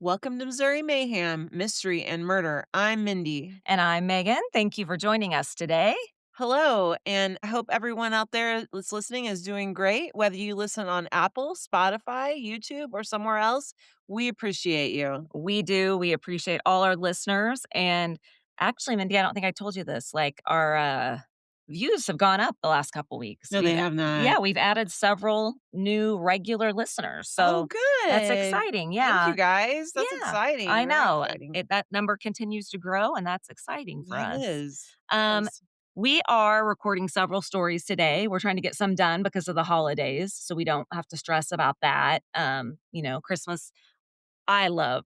Welcome to Missouri Mayhem, Mystery and Murder. I'm Mindy. And I'm Megan. Thank you for joining us today. Hello, and I hope everyone out there that's listening is doing great. Whether you listen on Apple, Spotify, YouTube, or somewhere else, we appreciate you. We do. We appreciate all our listeners. And actually, Mindy, I don't think I told you this. Like our views have gone up the last couple weeks. No, they have not. We've added several new regular listeners. Oh, So that's good. exciting. Thank Yeah. you guys. That's Yeah. exciting. I Very know. exciting. That number continues to grow, and that's exciting for That us. is. Um, Yes. we are recording several stories today. We're trying to get some done because of the holidays, so we don't have to stress about that. Christmas.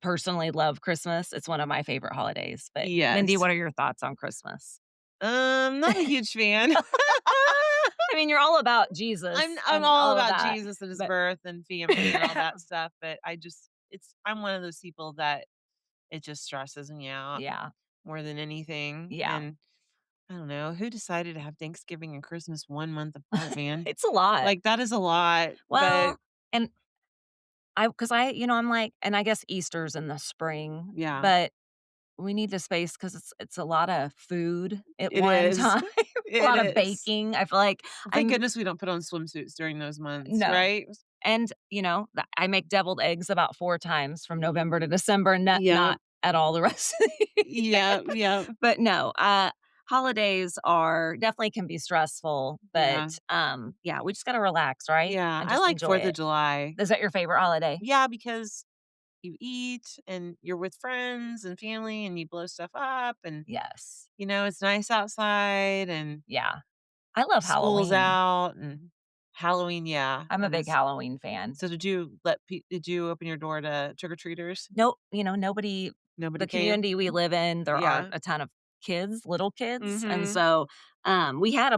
Personally love Christmas. It's one of my favorite holidays. But Mindy, Yes. what are your thoughts on Christmas? Not a huge fan. I mean, you're all about Jesus I'm and all all of about that, Jesus and his but birth and family and all that stuff, but I'm one of those people that it just stresses me out yeah, more than anything, yeah, and I don't know, who decided to have Thanksgiving and Christmas 1 month apart, man? it's a lot. Like, that is a lot, but Well, and I'm like, and I guess Easter's in the spring, yeah, but we need the space because it's a lot of food at it one is. time, a It lot of is. baking. I feel like Well, thank I'm goodness we don't put on swimsuits during those months, no. right? And, I make deviled eggs about 4 times from November to December, Yep. not at all the rest of the year. Yep, yep. But no, holidays are definitely can be stressful, but, Yeah. yeah, we just gotta relax, right? Yeah, And I just like enjoy 4th of it. July. Is that your favorite holiday? Yeah, because you eat and you're with friends and family and you blow stuff up and, Yes. it's nice outside and Yeah. I love school's Halloween. out and Halloween, yeah, I'm a that big is. Halloween fan. So did you open your door to trick-or-treaters? No, nobody Nobody the came? community we live in, there aren't Yeah. a ton of kids, little kids, and Mhm. so, we had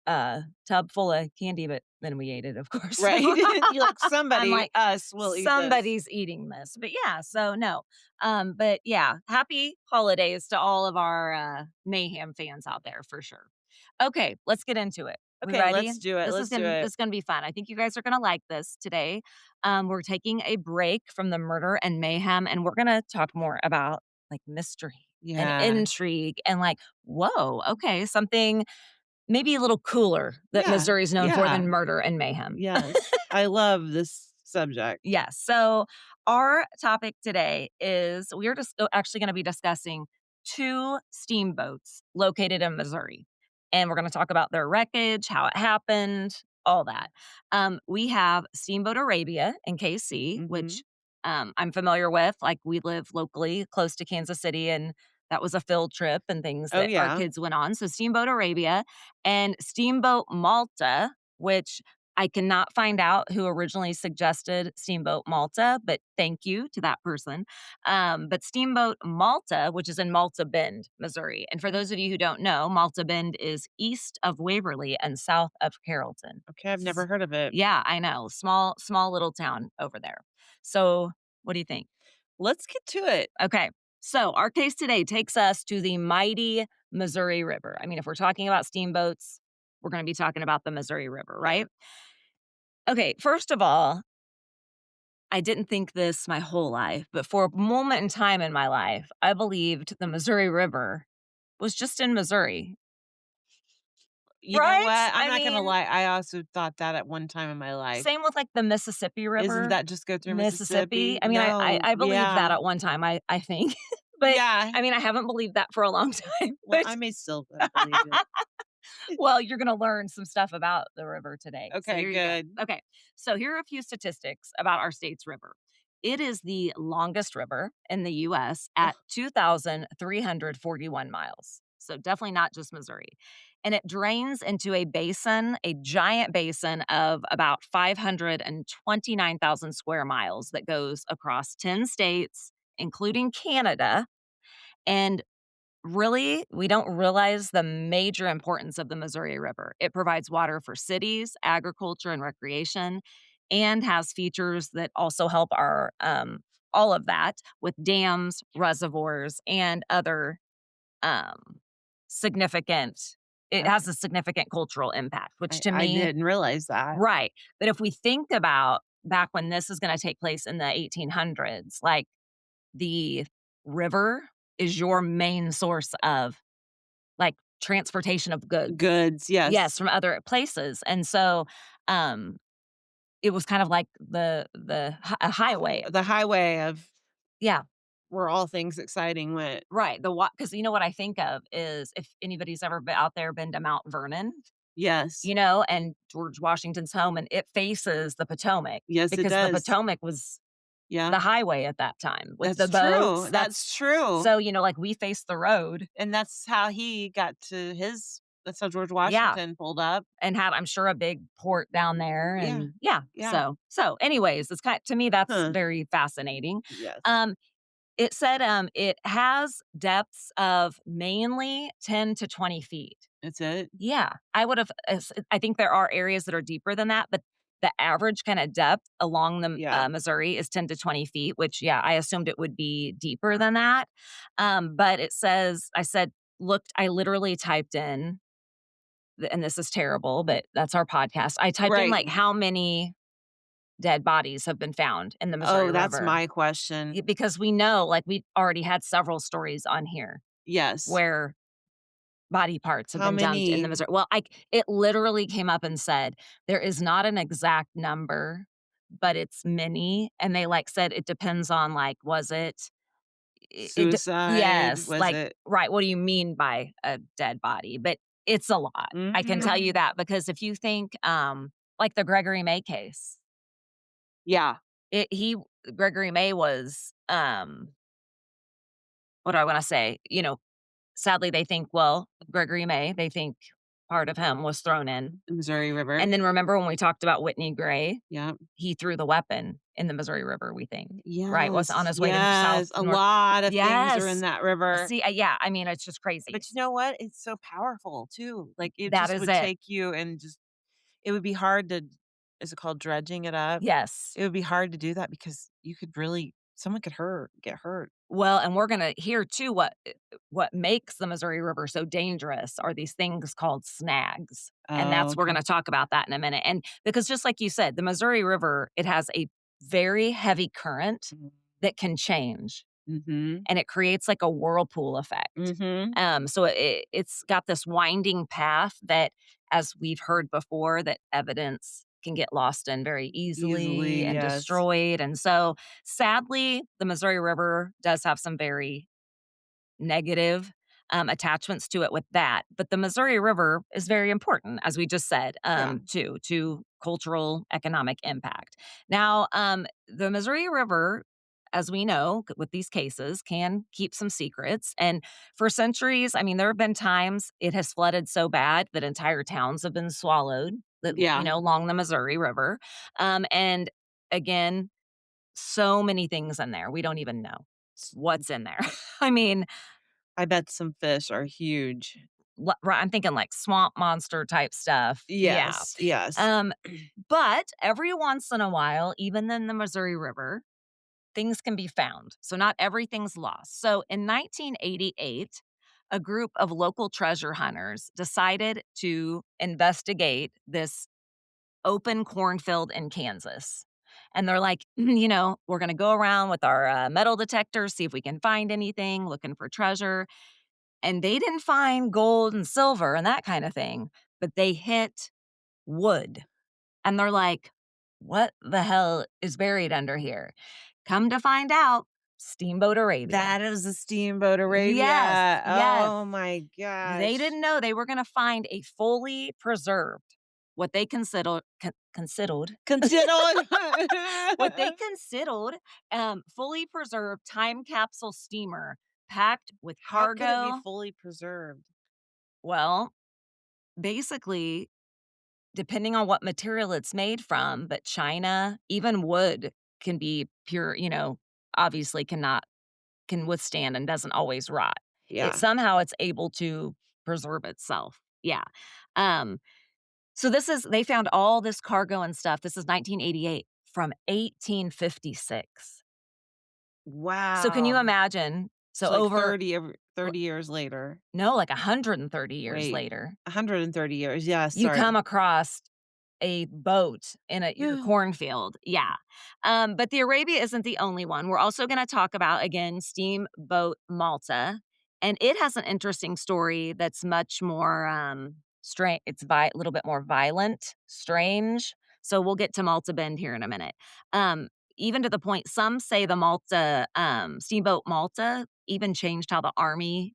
a tub full of candy, but then we ate it, of course. Right. You're like, I'm "Somebody, like, us, will eat this." "Somebody's eating this." But, yeah, so no. But, yeah, happy holidays to all of our, Mayhem fans out there for sure. Okay, let's get into it. We Okay, ready? let's do it, let's do This it. is gonna be fun. I think you guys are gonna like this today. We're taking a break from the murder and mayhem, and we're gonna talk more about, like, mystery and Yeah. intrigue and, like, whoa, okay, something maybe a little cooler that Yeah. Missouri's known for Yeah. than murder and mayhem. Yes. I love this subject. Yes. So our topic today is we're just actually going to be discussing 2 steamboats located in Missouri. And we're going to talk about their wreckage, how it happened, all that. We have Steamboat Arabia in KC, Mhm. which I'm familiar with. Like we live locally close to Kansas City, and that was a field trip and things Oh, that our yeah. kids went on. So Steamboat Arabia and Steamboat Malta, which I cannot find out who originally suggested Steamboat Malta, but thank you to that person. But Steamboat Malta, which is in Malta Bend, Missouri. And for those of you who don't know, Malta Bend is east of Waverly and south of Carrollton. Okay, I've never heard of it. Yeah, I know. Small little town over there. So, what do you think? Let's get to it. Okay. So, our case today takes us to the mighty Missouri River. I mean, if we're talking about steamboats, we're going to be talking about the Missouri River, right? Okay, first of all, I didn't think this my whole life, but for a moment in time in my life, I believed the Missouri River was just in Missouri, You know right? what? I'm I not gonna mean, lie, I also thought that at one time in my life. same with like the Mississippi Isn't River, that just go through Mississippi. Mississippi? I mean, No. I believed that Yeah. at one time, I think, but Yeah. I mean, I haven't believed that for a long time. Well, But I may still believe it. well, you're going to learn some stuff about the river today. So Okay, here you go. good. Okay. So here are a few statistics about our state's river. It is the longest river in the US Ugh, at 2,341 miles. So definitely not just Missouri. And it drains into a basin, a giant basin of about 529,000 square miles that goes across 10 states, including Canada. And really, we don't realize the major importance of the Missouri River. It provides water for cities, agriculture, and recreation, and has features that also help our all of that with dams, reservoirs, and other um, significant. It that's has a significant cultural impact, which to I me, didn't realize that. right. But if we think about back when this is going to take place in the 1800s, like the river is your main source of, like, transportation of goods. Goods, Yes, yes. from other places, and so, um, it was kind of like a highway. The highway of Yeah, where all things exciting went. right, because you know what I think of is if anybody's ever been out there been to Mount Vernon, Yes. and George Washington's home, and it faces the Potomac Yes, it because the does. Potomac was Yeah. the highway at that time with the That's true, boats, that's true. so, like, we face the road. And that's how he got to his that's how George Yeah, Washington pulled up. and had, I'm sure, a big port down there, Yeah. and yeah, Yeah. so anyways, it's to me, that's Huh. very fascinating. Yes. Um, it said, it has depths of mainly 10 to 20 feet. That's it? Yeah, I think there are areas that are deeper than that, but the average kinda depth along the, Yeah. Missouri is 10 to 20 feet, which, yeah, I assumed it would be deeper than that, but it says I literally typed in, and this is terrible, but that's our podcast. I typed in, Right. like, how many dead bodies have been found in the Missouri Oh, that's River, my question. because we know, like, we've already had several stories on here Yes. where body parts have How been dumped in the many Missouri. Well, it literally came up and said, "There is not an exact number, but it's many," and they, like, said it depends on, like, was it d suicide yes, was like, it? right, what do you mean by a dead body? But it's a lot. I can tell you Mhm. that because if you think, like the Gregory May case, Yeah. it he Gregory May was, what do I wanna say? Sadly, they think, well, Gregory May, they think part of him was thrown in. The Missouri River. And then remember when we talked about Whitney Gray? Yeah. He threw the weapon in the Missouri River, we think, right? Was on Yes, his way to yes, a North. lot of things are in Yes. that river. See, yeah, I mean, it's just crazy. But you know what? It's so powerful too. Like, it That just is would it. take you and just it would be hard to is it called dredging it up? Yes. It would be hard to do that because you could really someone could get hurt. Well, and we're gonna hear too what makes the Missouri River so dangerous are these things called snags, and Oh, that's we're okay. gonna talk about that in a minute, and because just like you said, the Missouri River, it has a very heavy current that can change, Mhm. and it creates like a whirlpool effect. Mhm. So it's got this winding path that, as we've heard before, that evidence can get lost in very easily Easily, and yes. destroyed. And so, sadly, the Missouri River does have some very negative, attachments to it with that. But the Missouri River is very important, as we just said, Yeah. to cultural economic impact. Now, the Missouri River, as we know with these cases, can keep some secrets. And for centuries, I mean, there have been times it has flooded so bad that entire towns have been swallowed, Yeah. along the Missouri River. And again, so many things in there. We don't even know S what's in there. I mean, I bet some fish are huge. Right, I'm thinking like swamp monster type stuff. Yeah. Yes, yes. Um, but every once in a while, even in the Missouri River, things can be found. So not everything's lost. So in 1988, a group of local treasure hunters decided to investigate this open cornfield in Kansas. And they're like, we're going to go around with our metal detectors, see if we can find anything, looking for treasure. And they didn't find gold and silver and that kind of thing, but they hit wood. And they're like, "What the hell is buried under here?" Come to find out, Steamboat Arabia. That is a Steamboat Yes, Arabia. yes. Oh my They gosh. didn't know they were gonna find a fully preserved, what they considered Considered. what they considered, fully preserved time capsule steamer packed with How could it be cargo. fully preserved? Well, basically, depending on what material it's made from, but china, even wood can be pure, obviously can withstand and doesn't always rot. Yeah. It's able to preserve itself. Yeah. Um, so they found all this cargo and stuff. This is 1988 from 1856. So can you Wow. imagine? So So, like, over 30 years later. no, like 130 years Wait, later, 130 years. Yeah, you sorry. come across a boat in your cornfield. Yeah. But the Arabia isn't the only one. We're also going to talk about, again, Steamboat Malta. And it has an interesting story that's much more strange. It's a little bit more violent, strange. So we'll get to Malta Bend here in a minute. Um, Even to the point, some say the Steamboat Malta even changed how the Army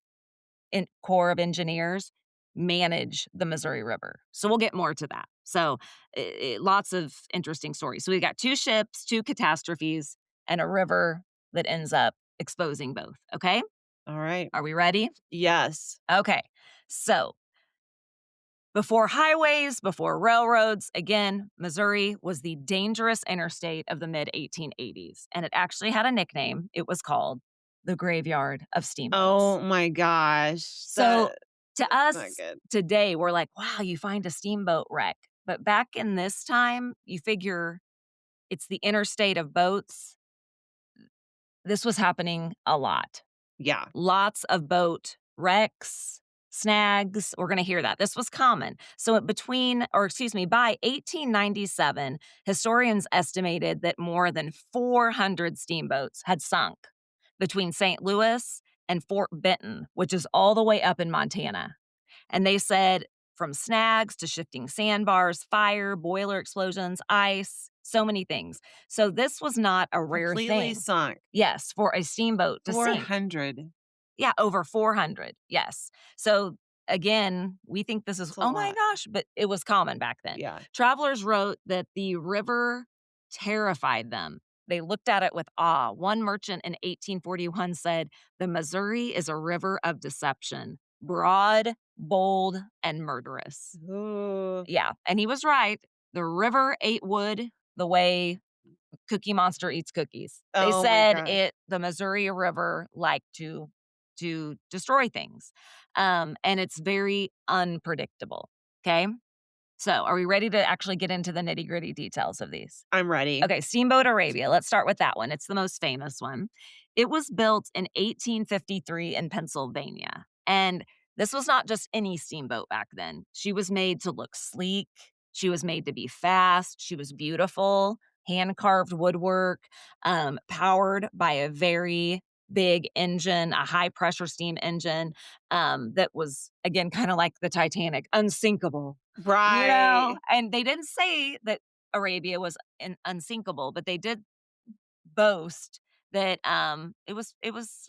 Corps of Engineers manage the Missouri River. So we'll get more to that. So lots of interesting stories. So we've got 2 ships, 2 catastrophes, and a river that ends up exposing both. Okay. All right. Are we ready? Yes. Okay. So before highways, before railroads, again, Missouri was the dangerous interstate of the mid 1880s. And it actually had a nickname. It was called the Graveyard of Steamboats. Oh my gosh. So to That's not us good. today, we're like, wow, you find a steamboat wreck. But back in this time, you figure it's the interstate of boats. This was happening a lot. Yeah. Lots of boat wrecks, snags. We're going to hear that. This was common. So by 1897, historians estimated that more than 400 steamboats had sunk between St. Louis and Fort Benton, which is all the way up in Montana. And they said from snags to shifting sandbars, fire, boiler explosions, ice, so many things. So this was not a rare Completely thing. sunk. Yes, for a steamboat to sink. 400. Yeah, over 400. Yes. So again, we think this is, That's a oh my lot. gosh, but it was common back then. Yeah. Travelers wrote that the river terrified them. They looked at it with awe. One merchant in 1841 said, "The Missouri is a river of deception, broad, bold, and murderous." Ooh. Yeah, and he was right. The river ate wood the way Cookie Monster eats cookies. They Oh my said gosh. the Missouri River liked to destroy things, and it's very unpredictable. Okay, so are we ready to actually get into the nitty gritty details of these? I'm ready. Okay, Steamboat Arabia. Let's start with that one. It's the most famous one. It was built in 1853 in Pennsylvania. And this was not just any steamboat back then. She was made to look sleek. She was made to be fast. She was beautiful, hand carved woodwork, powered by a very big engine, a high pressure steam engine that was, again, kind of like the Titanic, unsinkable. Right. And they didn't say that Arabia was unsinkable, but they did boast that it was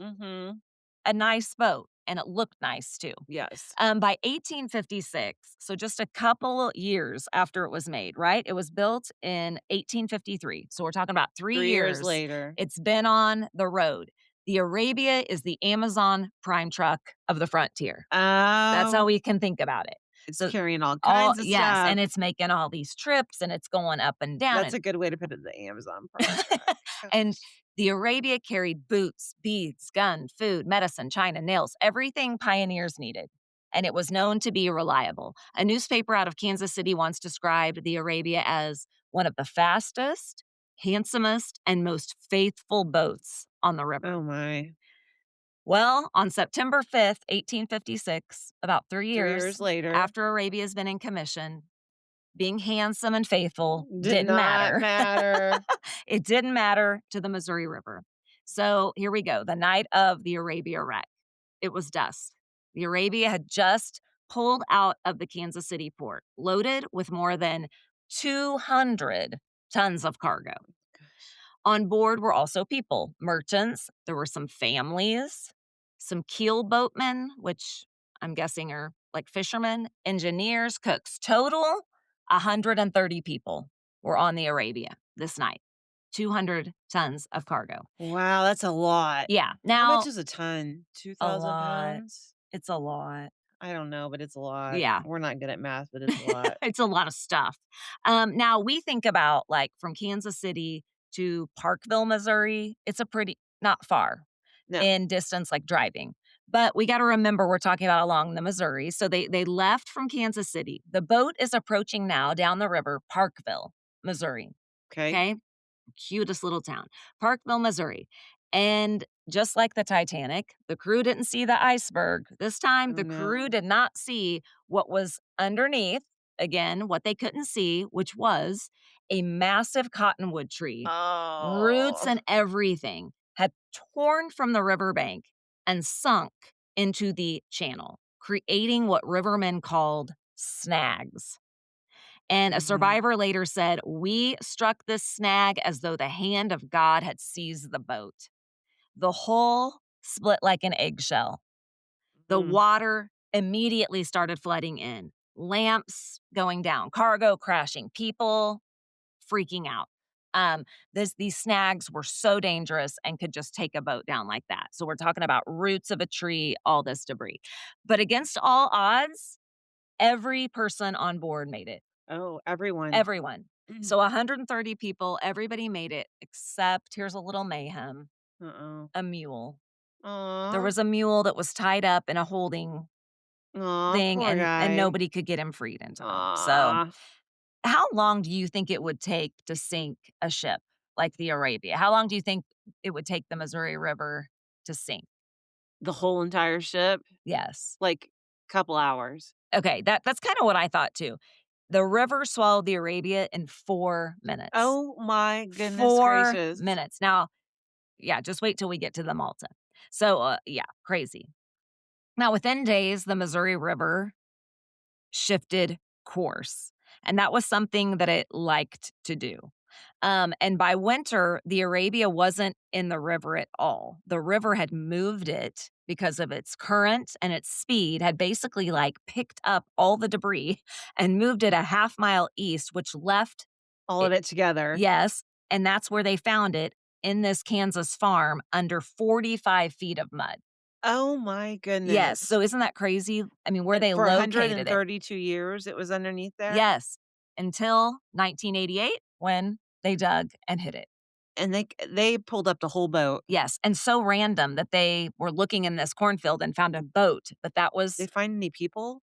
Mhm. a nice boat and it looked nice too. Yes. By 1856, so just a couple years after it was made, right? It was built in 1853. So we're talking about 3 3 years years. later. It's been on the road. The Arabia is the Amazon prime truck of the frontier. That's how Oh, we can think about it. it's So carrying all all kinds of yes, stuff. and it's making all these trips and it's going up and down That's a good way to put it, the Amazon Prime truck. and Gosh. the Arabia carried boots, beads, gun, food, medicine, china, nails, everything pioneers needed. And it was known to be reliable. A newspaper out of Kansas City once described the Arabia as one of the fastest, handsomest, and most faithful boats on the river. Oh my. Well, on September 5th, 1856, about 3 3 years years later. after Arabia's been in commission, being handsome and faithful Did didn't not matter. matter. It didn't matter to the Missouri River. So here we go. The night of the Arabia wreck. It was dusk. The Arabia had just pulled out of the Kansas City port, loaded with more than 200 tons of cargo. Gosh. On board were also people, merchants. There were some families, some keel boatmen, which I'm guessing are like fishermen, engineers, cooks. Total 130 people were on the Arabia this night. 200 tons of cargo. Wow, that's a lot. Yeah. How much Now, is a ton? a 2,000 lot. pounds? It's a lot. I don't know, but it's a lot. Yeah. We're not good at math, but it's a lot. It's a lot of stuff. Now we think about like from Kansas City to Parkville, Missouri. It's a pretty not far No. in distance, like driving. But we got to remember we're talking about along the Missouri. So they left from Kansas City. The boat is approaching now down the river, Parkville, Missouri. Okay. Okay. Cutest little town, Parkville, Missouri. And just like the Titanic, the crew didn't see the iceberg. This time, Oh, the crew no. did not see what was underneath. again, what they couldn't see, which was a massive cottonwood tree, roots Oh. and everything, had torn from the riverbank and sunk into the channel, creating what rivermen called snags. And a Mhm. survivor later said, "We struck this snag as though the hand of God had seized the boat. The hull split like an eggshell. The Mm. water immediately started flooding in, lamps going down, cargo crashing, people freaking out. These snags were so dangerous and could just take a boat down like that. So we're talking about roots of a tree, all this debris. But against all odds, every person on board made it. Oh, everyone. Everyone. So 130 people, everybody made it except here's a little mayhem, Uh-oh. a mule. There Aw. was a mule that was tied up in a holding Aw, thing poor and guy. nobody could get him freed in time. So, Aw. how long do you think it would take to sink a ship like the Arabia? How long do you think it would take the Missouri River to sink? The whole entire ship? Yes. Like, couple hours. Okay, that's kinda what I thought too. The river swallowed the Arabia in 4 minutes. Oh my goodness 4 gracious. minutes. Now, yeah, just wait till we get to the Malta. So, yeah, crazy. Now, within days, the Missouri River shifted course, and that was something that it liked to do. And by winter, the Arabia wasn't in the river at all. The river had moved it because of its current and its speed had basically like picked up all the debris and moved it a half mile east, which left All it. of it together. Yes, and that's where they found it in this Kansas farm under 45 feet of mud. Oh my Yes, goodness. so isn't that crazy? I mean, where And they for located it. 132 years, it was underneath there? Yes, until 1988 when they dug and hit it. And they pulled up the whole boat. Yes, and so random that they were looking in this cornfield and found a boat, but that They was find any people?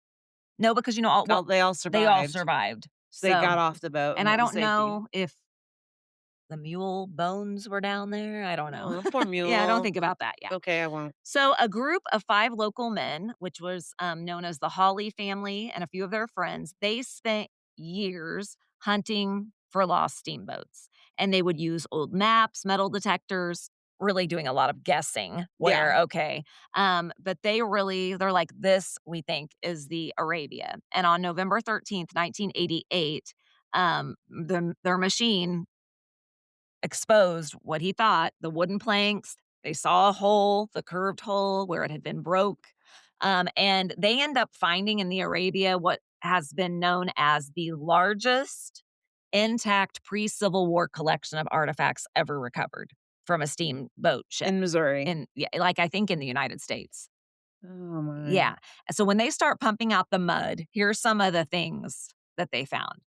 no, because, you know, all Like, well, they all they all survived. survived. So they So got off the boat and and I went in don't safety. know if the mule bones were down there, I don't know. Oh, poor Yeah, don't mule. think about that, yeah. Okay, I won't. So, a group of 5 local men, which was, known as the Hawley family and a few of their friends, they spent years hunting for lost steamboats, and they would use old maps, metal detectors, really doing a lot of guessing Yeah. where, okay, but they're like, "This, we think, is the Arabia," and on November 13th, 1988, their machine exposed what he thought the wooden planks. They saw a hole, the curved hole where it had been broke. And they end up finding in the Arabia what has been known as the largest intact pre Civil War collection of artifacts ever recovered from a steamboat ship. In Missouri. Yeah, like I think in the United States. Oh my. Yeah. So when they start pumping out the mud, here's some of the things that they found: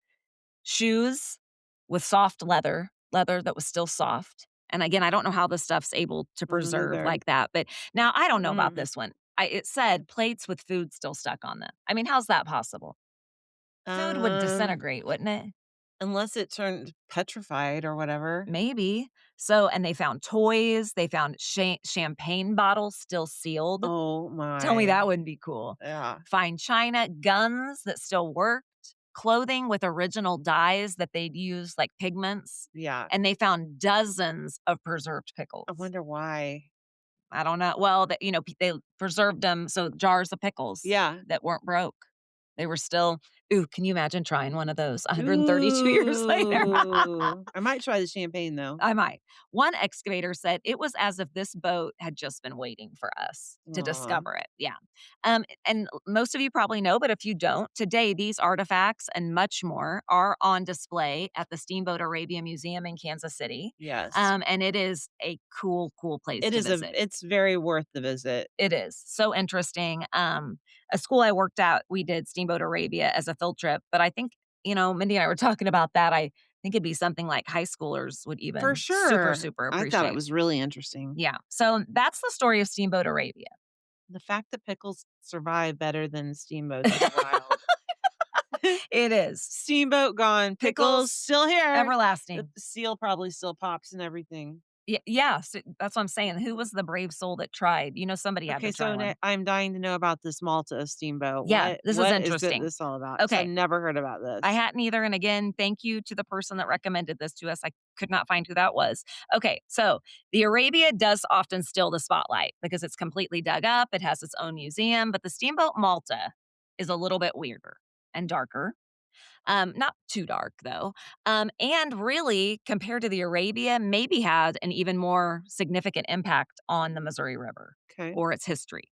shoes with soft leather that was still soft. And again, I don't know how this stuff's able to I don't preserve either. like that, but now I don't know about Mm. this one. It said plates with food still stuck on them. I mean, how's that possible? Food would Um, disintegrate, wouldn't it? unless it turned petrified or whatever. Maybe. So, and they found toys, they found champagne bottles still sealed. Oh Tell me my. that wouldn't be cool. Yeah. Fine china, guns that still worked, clothing with original dyes that they'd use, like pigments, Yeah. and they found dozens of preserved I pickles. wonder why. I don't know. Well, that you know, they preserved them, so jars of pickles Yeah. that weren't broke. They were still ooh, can you imagine trying one of those 132 years later? Ooh. I might try the champagne though. I might. One excavator said it was as if this boat had just been waiting for us to Aw. discover it. Yeah. And most of you probably know, but if you don't, today these artifacts and much more are on display at the Steamboat Arabia Museum in Kansas City. Yes. And it is a cool, cool place It to is visit. it's very worth the visit. It is so interesting. A school I worked at, we did Steamboat Arabia as a field trip, but I think, you know, Mindy and I were talking about that. I think it'd be something like high schoolers would For even super, sure. super I thought it appreciate. was really interesting. Yeah. So that's the story of Steamboat Arabia. The fact that pickles survive better than steamboats is wild. It is. Steamboat gone, pickles Pickles, still here. The everlasting. seal probably still pops and everything. Yeah, so that's what I'm saying. Who was the brave soul that tried? You know, somebody had Okay, to try so one. I'm dying to know about this Malta steamboat. Yeah, this is What is interesting. this all about? Because I've Okay, never heard about I this. hadn't either, and again, thank you to the person that recommended this to us. I could not find who that was. Okay, so the Arabia does often steal the spotlight because it's completely dug up, it has its own museum, but the Steamboat Malta is a little bit weirder and darker. Not too dark though. And really, compared to the Arabia, maybe had an even more significant impact on the Missouri River Okay. or its history.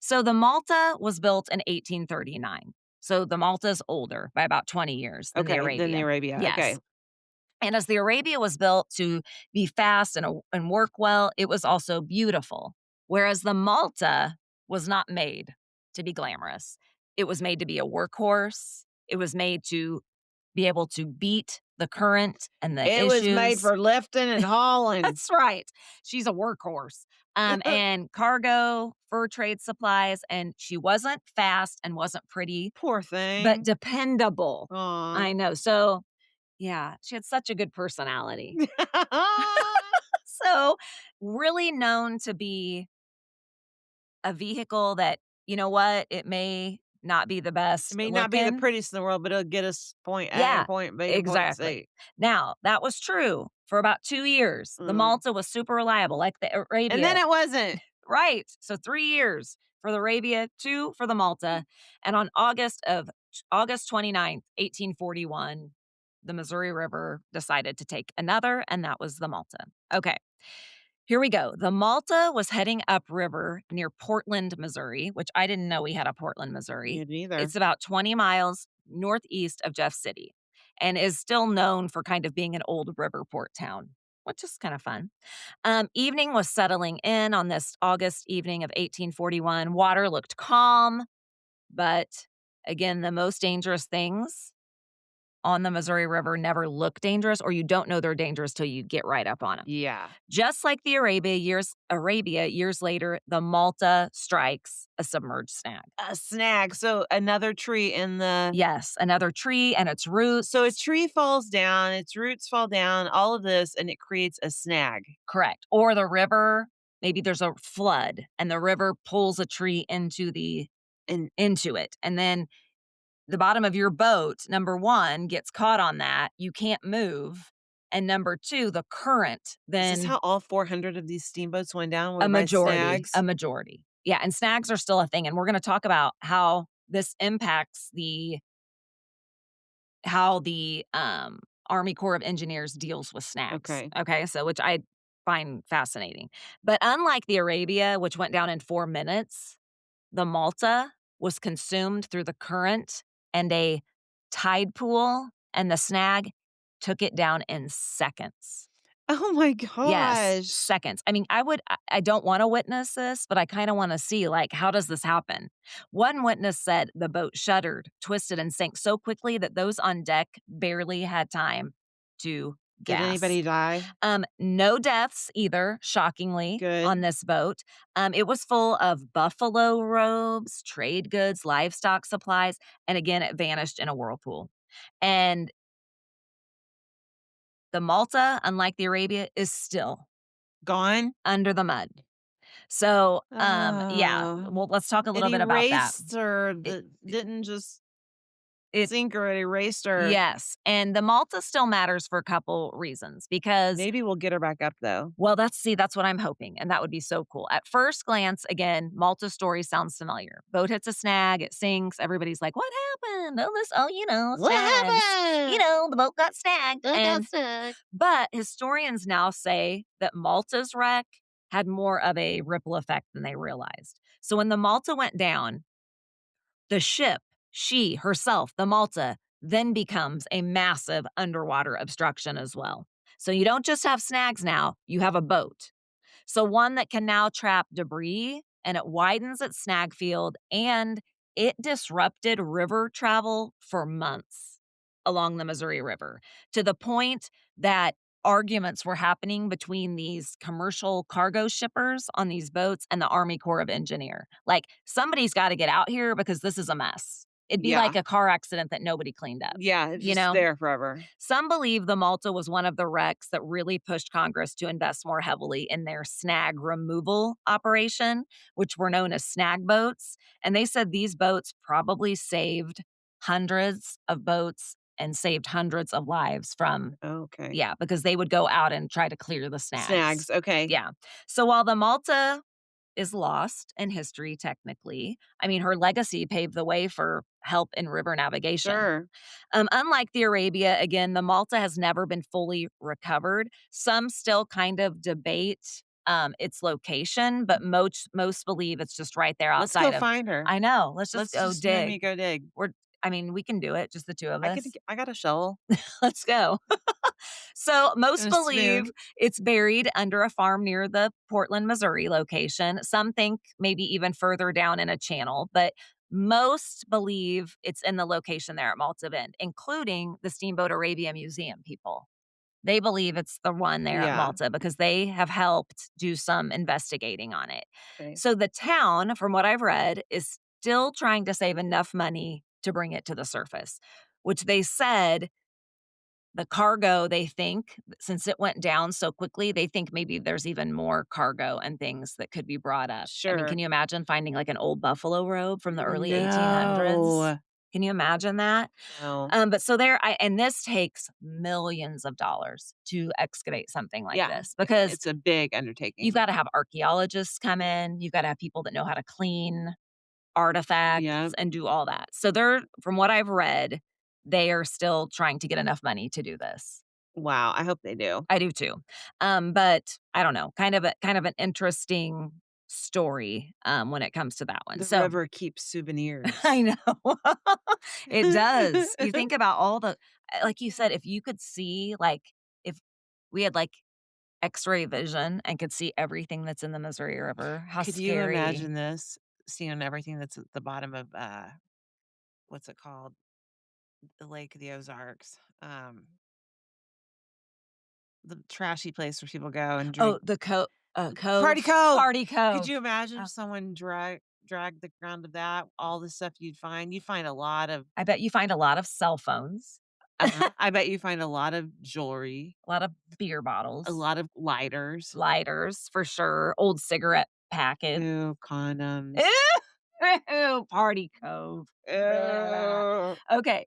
So the Malta was built in 1839. So the Malta's older by about 20 years than the Okay, then the Arabia. Arabia. Okay. Yes. And as the Arabia was built to be fast and work well, it was also beautiful. Whereas the Malta was not made to be glamorous. It was made to be a workhorse. It was made to be able to beat the current and the It was made issues. for lifting and hauling. That's right. She's a workhorse. And cargo, fur trade supplies, and she wasn't fast and wasn't pretty, Poor but thing. dependable. Aw. I know. So, yeah, she had such a good personality. So, really known to be a vehicle that, you know what, it may not be the It best may not be the looking. prettiest in the world, but it'll get us point A to Yeah, point B to point exactly. C. Now, that was true for about 2 years. The Mm. Malta was super reliable, like the And then Arabia. it wasn't. Right. So 3 years for the Arabia, 2 for the Malta, and on August 29th, 1841, the Missouri River decided to take another, and that was the Malta. Okay. Here we go. The Malta was heading upriver near Portland, Missouri, which I didn't know we had a Portland, Missouri. Me neither. It's about 20 miles northeast of Jeff City and is still known for kind of being an old river port town, which is kind of fun. Evening was settling in on this August evening of 1841. Water looked calm, but again, the most dangerous things on the Missouri River never look dangerous, or you don't know they're dangerous till you get right up on them. Yeah. Just like the Arabia, years later, the Malta strikes a submerged snag. A snag. So another tree in the Yes, another tree and its so a roots. tree falls down, its roots fall down, all of this, and it creates a snag. Correct. Or the river, maybe there's a flood and the river pulls a tree And into it. And then the bottom of your boat, number 1, gets caught on that. You can't move. And number 2, the current is this then how all 400 of these steamboats went down? Were a by majority, snags? a majority. Yeah, and snags are still a thing, and we're gonna talk about how this impacts how the Army Corps of Engineers deals with snags, Okay. okay? So which I find fascinating. But unlike the Arabia, which went down in 4 minutes, the Malta was consumed through the current and a tide pool, and the snag took it down in seconds. Oh my Yes, gosh. seconds. I mean, I don't wanna witness this, but I kinda wanna see, like, how does this happen? One witness said the boat shuddered, twisted, and sank so quickly that those on deck barely had time to Did anybody gasp. die? No deaths either, shockingly, on Good. this boat. It was full of buffalo robes, trade goods, livestock supplies, and again, it vanished in a whirlpool. And the Malta, unlike the Arabia, is still Gone? under the mud. So, yeah, Oh. well, let's talk a It little bit about that. erased her, It didn't just it sink her, it erased her. yes, and the Malta still matters for a couple reasons because Maybe we'll get her back up, though. well, that's what I'm hoping, and that would be so cool. At first glance, again, Malta's story sounds familiar. Boat hits a snag, it sinks, everybody's like, "What happened? What snags. happened? The boat got snagged." I got stuck. But historians now say that Malta's wreck had more of a ripple effect than they realized. So when the Malta went down, the ship, she herself, the Malta, then becomes a massive underwater obstruction as well. So you don't just have snags now, you have a boat. So one that can now trap debris and it widens its snag field and it disrupted river travel for months along the Missouri River to the point that arguments were happening between these commercial cargo shippers on these boats and the Army Corps of Engineer. Like somebody's got to get out here because this is a mess. It'd be like Yeah. a car accident that nobody cleaned up, Yeah, it's you just know? there forever. Some believe the Malta was one of the wrecks that really pushed Congress to invest more heavily in their snag removal operation, which were known as snag boats. And they said these boats probably saved hundreds of boats and saved hundreds of lives from, Okay. yeah, because they would go out and try to clear the snags. Snags, okay. Yeah. So while the Malta is lost in history, technically, I mean, her legacy paved the way for help in river navigation. Sure. Unlike the Arabia, again, the Malta has never been fully recovered. Some still kind of debate its location, but most believe it's just right there Let's go outside of. find her. I know. Let's just Let's go just you and dig. me go dig. We're. I mean, we can do it, just the two of us. I got a shovel Let's go. So most and a believe spoon. it's buried under a farm near the Portland, Missouri location. Some think maybe even further down in a channel, but most believe it's in the location there at Malta Bend, including the Steamboat Arabia Museum people. They believe it's the one there at Yeah. Malta because they have helped do some investigating on it. Okay. So the town, from what I've read, is still trying to save enough money to bring it to the surface, which they said the cargo, they think, since it went down so quickly, they think maybe there's even more cargo and things that could be brought up. I mean, Sure. can you imagine finding, like, an old buffalo robe from the early 1800s? No. Can you imagine that? No. But so there I and this takes millions of dollars to excavate something like Yeah. this because It's a big you've undertaking. gotta have archaeologists come in, you've gotta have people that know how to clean artifacts Yep. and do all that. So they're from what I've read, they are still trying to get enough money to do this. Wow, I hope they do. I do too. But I don't know, kind of an interesting story, when it comes to that one. The So river keeps souvenirs. I know. It does. You think about all the like you said, if you could see, like, if we had, like, X-ray vision and could see everything that's in the Missouri River, how Could you scary. imagine this? Seeing everything that's at the bottom of, what's it called? The Lake of the Ozarks. The trashy place where people go and Oh, drink. the Party Cove? Cove! Party Could Cove. you imagine Oh, if someone dragged the ground of that, all the stuff you'd find? You'd find a lot of I bet you find a lot of cell phones, I bet you find a lot of jewelry, a lot of beer a bottles, lot of lighters. lighters for sure, old cigarette packets. Ew, condoms. Ew, Party Cove. Blah. Ew. Okay,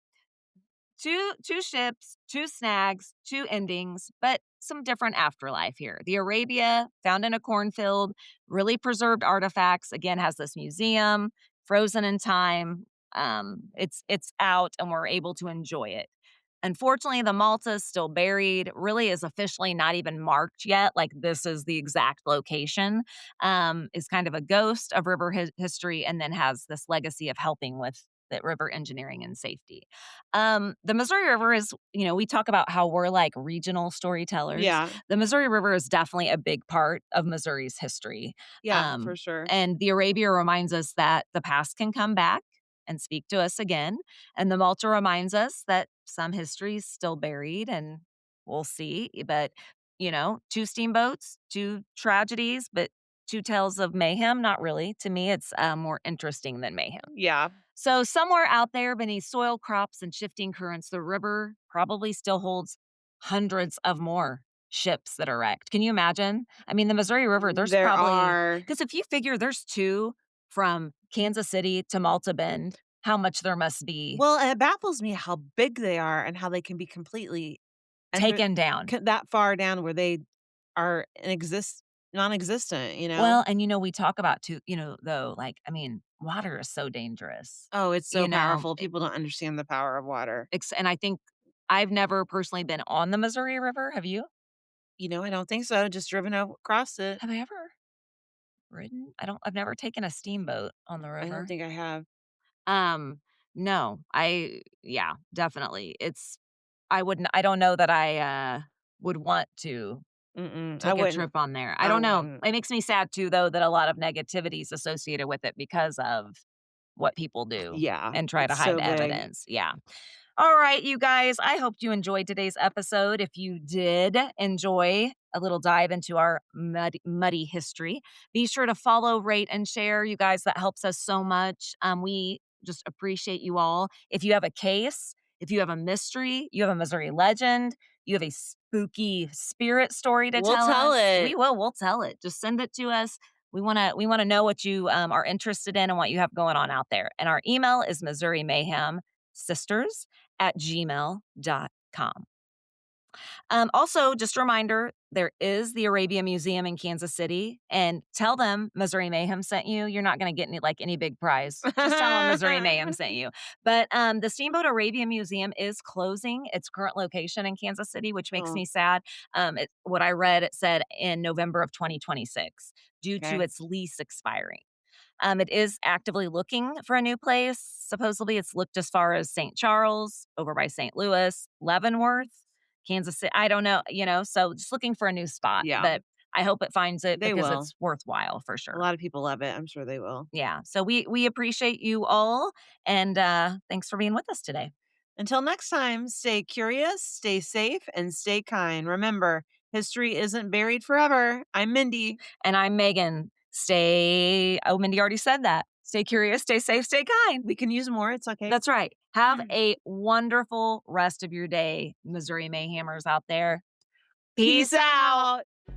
two ships, two snags, two endings, but some different afterlife here. The Arabia, found in a cornfield, really preserved artifacts. Again, has this museum, frozen in time. It's out, and we're able to enjoy it. Unfortunately, the Malta is still buried. Really, is officially not even marked yet. Like this is the exact location. Is kind of a ghost of river history, and then has this legacy of helping with the river engineering and safety. The Missouri River is, we talk about how we're like regional storytellers. Yeah. The Missouri River is definitely a big part of Missouri's history. Yeah, for sure. And the Arabia reminds us that the past can come back and speak to us again. And the Malta reminds us that some history is still buried and we'll see. But, two steamboats, two tragedies, but two tales of mayhem. Not really. To me, it's more interesting than mayhem. Yeah. So, somewhere out there beneath soil crops and shifting currents, the river probably still holds hundreds of more ships that are wrecked. Can you imagine? I mean, the Missouri River, there's There probably, are because if you figure there's two from Kansas City to Malta Bend, how much there must be well, and it baffles me how big they are and how they can be completely under taken down. that far down where they are non-existent, you know? Well, and we talk about too, though, like, I mean, water is so dangerous, Oh, it's so you know, powerful. People don't understand the power of water. and I think I've never personally been on the Missouri River. Have you? I don't think so, just driven across it. Have I ever ridden? I've never taken a steamboat on the I don't river. think I have. Um, no, yeah, definitely. I don't know that I, would want to Mm-mm, I take a wouldn't. trip on there. I I don't know. wouldn't. It makes me sad too, though, that a lot of negativity is associated with it because of what people do Yeah, and try to it's hide so the big. evidence. Yeah. All right, you guys, I hope you enjoyed today's episode. If you did enjoy a little dive into our muddy history, be sure to follow, rate, and share. You guys, that helps us so much. We just appreciate you all. If you have a case, if you have a mystery, you have a Missouri legend, you have a spooky spirit story to We'll tell tell us, it. we'll tell it. Just send it to us. We wanna know what you are interested in and what you have going on out there. And our email is Missouri Mayhem Sisters at gmail.com. Also, just a reminder, there is the Arabia Museum in Kansas City, and tell them Missouri Mayhem sent you. You're not going to get any big prize. Just tell them Missouri Mayhem sent you. But the Steamboat Arabia Museum is closing its current location in Kansas City, which makes Oh, me sad. What I read, it said in November of 2026 due to okay. its lease expiring. It is actively looking for a new place. Supposedly, it's looked as far as St. Charles, over by St. Louis, Leavenworth, Kansas City. I don't know, so just looking for a new spot. Yeah, But I hope it finds it they because will. it's worthwhile for A sure. lot of people love it. I'm sure they will. Yeah. So we appreciate you all, and thanks for being with us today. Until next time, stay curious, stay safe, and stay kind. Remember, history isn't buried forever. I'm Mindy. And I'm Megan. Mindy already said that. Stay curious, stay safe, stay kind. We can use more. It's okay. That's right. Have a wonderful rest of your day, Missouri Mayhammers out there. Peace Peace out. out.